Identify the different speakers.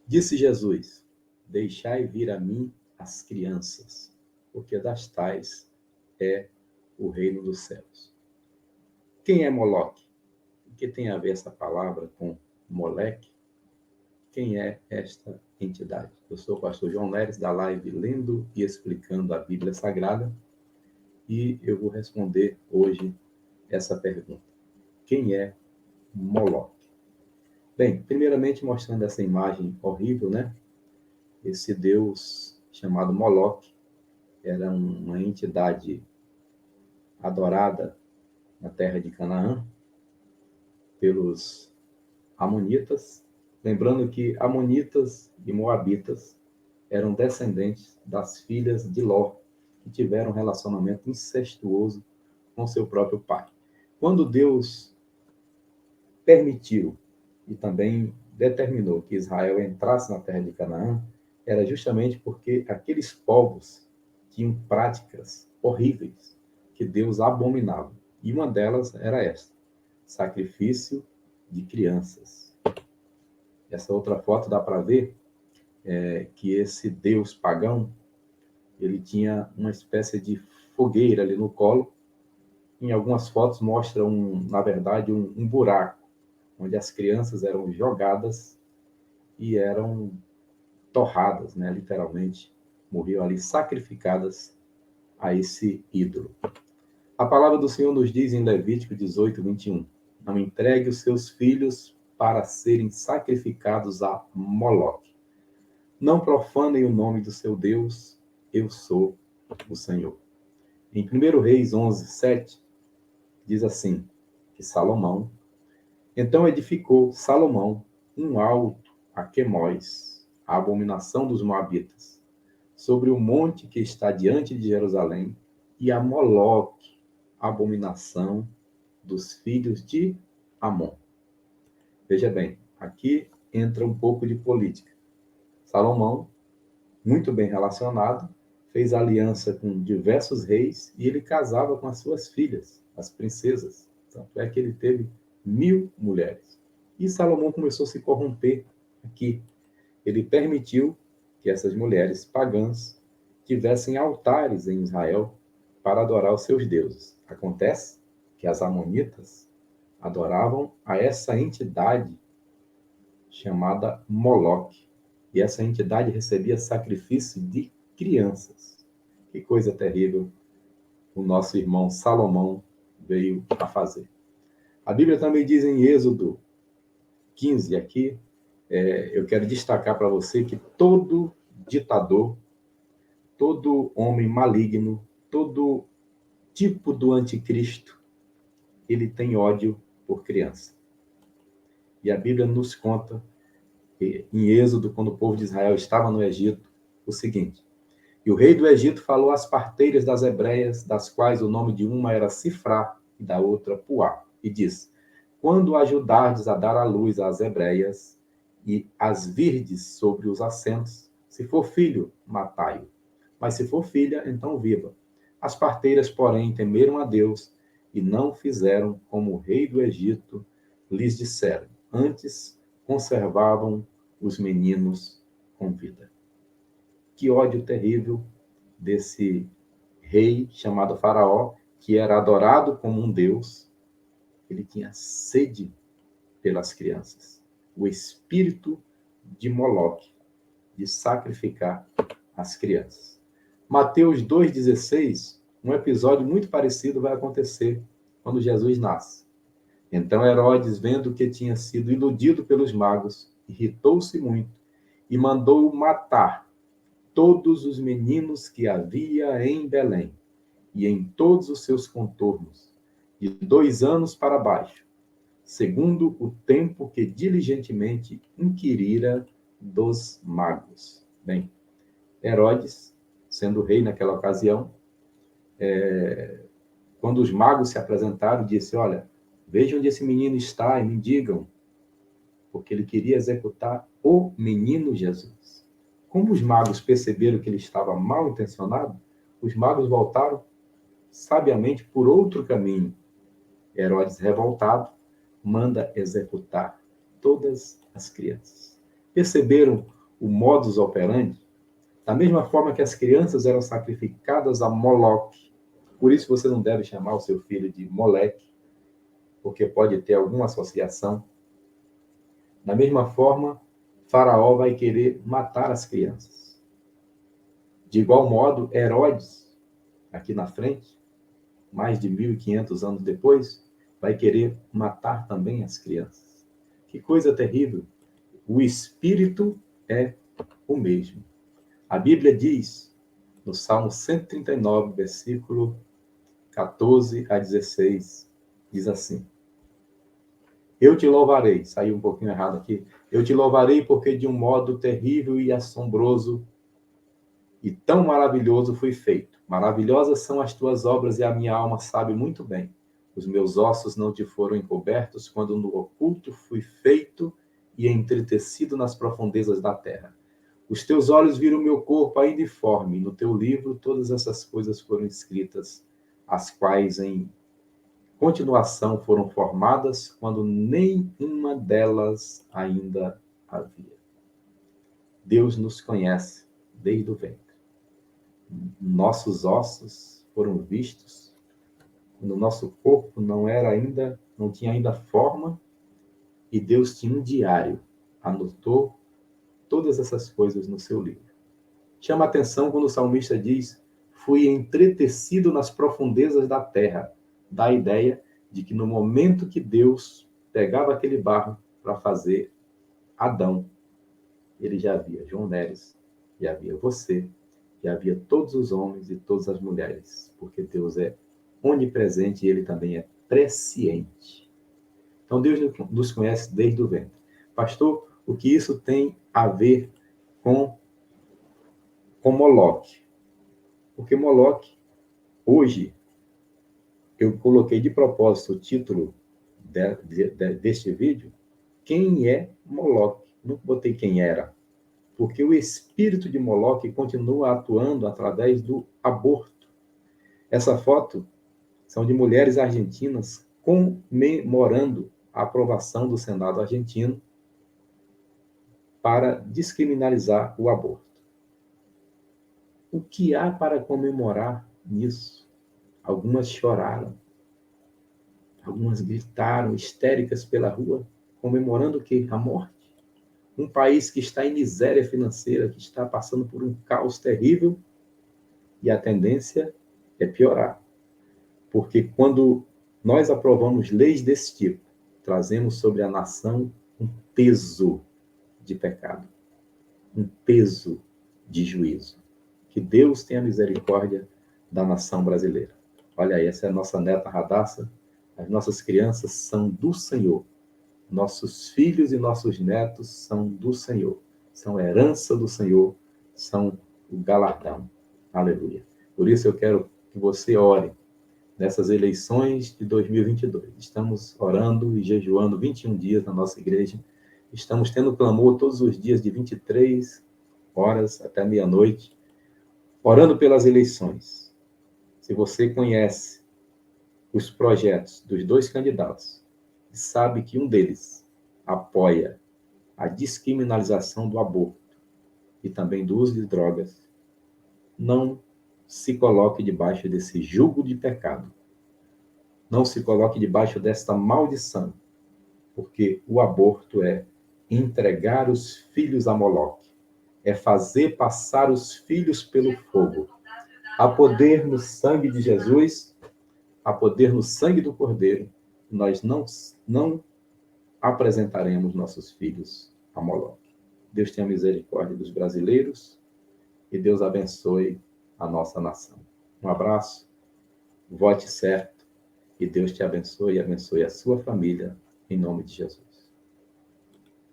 Speaker 1: Disse Jesus: deixai vir a mim as crianças, porque das tais é o reino dos céus. Quem é Moloque? O que tem a ver essa palavra com Moleque? Quem é esta entidade? Eu sou o pastor João Leres, da live Lendo e Explicando a Bíblia Sagrada, e eu vou responder hoje essa pergunta. Quem é Moloque? Bem, primeiramente mostrando essa imagem horrível, né? Esse deus chamado Moloque era uma entidade adorada na terra de Canaã pelos amonitas, lembrando que amonitas e moabitas eram descendentes das filhas de Ló, que tiveram um relacionamento incestuoso com seu próprio pai. Quando Deus permitiu e também determinou que Israel entrasse na terra de Canaã, era justamente porque aqueles povos tinham práticas horríveis que Deus abominava. E uma delas era esta: sacrifício de crianças. Essa outra foto dá para ver que esse deus pagão, ele tinha uma espécie de fogueira ali no colo. Em algumas fotos mostra, na verdade, um buraco, onde as crianças eram jogadas e eram torradas, né, literalmente, morriam ali sacrificadas a esse ídolo. A palavra do Senhor nos diz em Levítico 18, 21, não entregue os seus filhos para serem sacrificados a Moloque. Não profanem o nome do seu Deus, eu sou o Senhor. Em 1 Reis 11, 7, diz assim, que Salomão, então edificou Salomão um alto a Quemós, a abominação dos Moabitas, sobre o monte que está diante de Jerusalém, e a Moloque, a abominação dos filhos de Amon. Veja bem, aqui entra um pouco de política. Salomão, muito bem relacionado, fez aliança com diversos reis e ele casava com as suas filhas, as princesas. Tanto é que ele teve 1000 mulheres. E Salomão começou a se corromper aqui. Ele permitiu que essas mulheres pagãs tivessem altares em Israel para adorar os seus deuses. Acontece que as amonitas adoravam a essa entidade chamada Moloque. E essa entidade recebia sacrifício de crianças. Que coisa terrível o nosso irmão Salomão veio a fazer. A Bíblia também diz em Êxodo 15, aqui, eu quero destacar para você que todo ditador, todo homem maligno, todo tipo do anticristo, ele tem ódio por criança. E a Bíblia nos conta, em Êxodo, quando o povo de Israel estava no Egito, o seguinte: e o rei do Egito falou às parteiras das hebreias, das quais o nome de uma era Sifrá e da outra Puá, e disse: quando ajudardes a dar à luz às hebreias e as virdes sobre os assentos, se for filho, matai-o, mas se for filha, então viva. As parteiras, porém, temeram a Deus e não fizeram como o rei do Egito lhes disseram. Antes, conservavam os meninos com vida. Que ódio terrível desse rei chamado Faraó, que era adorado como um deus. Ele tinha sede pelas crianças. O espírito de Moloque, de sacrificar as crianças. Mateus 2,16, um episódio muito parecido vai acontecer quando Jesus nasce. Então Herodes, vendo que tinha sido iludido pelos magos, irritou-se muito e mandou matar todos os meninos que havia em Belém e em todos os seus contornos, de 2 anos para baixo, segundo o tempo que diligentemente inquirira dos magos. Bem, Herodes, sendo rei naquela ocasião, quando os magos se apresentaram, disse: olha, vejam onde esse menino está e me digam, porque ele queria executar o menino Jesus. Como os magos perceberam que ele estava mal intencionado, os magos voltaram sabiamente por outro caminho. Herodes, revoltado, manda executar todas as crianças. Perceberam o modus operandi, da mesma forma que as crianças eram sacrificadas a Moloque. Por isso você não deve chamar o seu filho de Moleque, porque pode ter alguma associação. Da mesma forma, Faraó vai querer matar as crianças. De igual modo, Herodes, aqui na frente, mais de 1.500 anos depois, vai querer matar também as crianças. Que coisa terrível! O espírito é o mesmo. A Bíblia diz, no Salmo 139, versículo 14 a 16, diz assim: Eu te louvarei, saiu um pouquinho errado aqui, eu te louvarei porque de um modo terrível e assombroso e tão maravilhoso fui feito. Maravilhosas são as tuas obras e a minha alma sabe muito bem. Os meus ossos não te foram encobertos quando no oculto fui feito e entretecido nas profundezas da terra. Os teus olhos viram o meu corpo ainda informe. No teu livro todas essas coisas foram escritas, as quais em continuação foram formadas quando nenhuma delas ainda havia. Deus nos conhece desde o ventre. Nossos ossos foram vistos quando o nosso corpo não tinha ainda forma, e Deus tinha um diário, anotou todas essas coisas no seu livro. Chama a atenção quando o salmista diz: fui entretecido nas profundezas da terra. Dá a ideia de que no momento que Deus pegava aquele barro para fazer Adão, ele já havia João Neres, já havia você, já havia todos os homens e todas as mulheres, porque Deus é onipresente e ele também é presciente. Então Deus nos conhece desde o ventre. Pastor, o que isso tem a ver com Moloque? Porque Moloque, hoje, eu coloquei de propósito o título deste vídeo, quem é Moloque? Não botei quem era, porque o espírito de Moloque continua atuando através do aborto. Essa foto são de mulheres argentinas comemorando a aprovação do Senado argentino para descriminalizar o aborto. O que há para comemorar nisso? Algumas choraram, algumas gritaram, histéricas pela rua, comemorando o quê? A morte. Um país que está em miséria financeira, que está passando por um caos terrível, e a tendência é piorar. Porque quando nós aprovamos leis desse tipo, trazemos sobre a nação um peso de pecado, um peso de juízo. Que Deus tenha misericórdia da nação brasileira. Olha aí, essa é a nossa neta Radassa. As nossas crianças são do Senhor. Nossos filhos e nossos netos são do Senhor. São herança do Senhor, são o galardão. Aleluia. Por isso eu quero que você ore nessas eleições de 2022. Estamos orando e jejuando 21 dias na nossa igreja. Estamos tendo clamor todos os dias de 23 horas até meia-noite, orando pelas eleições. Se você conhece os projetos dos dois candidatos e sabe que um deles apoia a descriminalização do aborto e também do uso de drogas, não se coloque debaixo desse jugo de pecado. Não se coloque debaixo desta maldição, porque o aborto é entregar os filhos a Moloque, é fazer passar os filhos pelo fogo. Há poder no sangue de Jesus, há poder no sangue do Cordeiro. Nós não apresentaremos nossos filhos a Moloque. Deus tenha misericórdia dos brasileiros e Deus abençoe a nossa nação. Um abraço, vote certo e Deus te abençoe e abençoe a sua família, em nome de Jesus.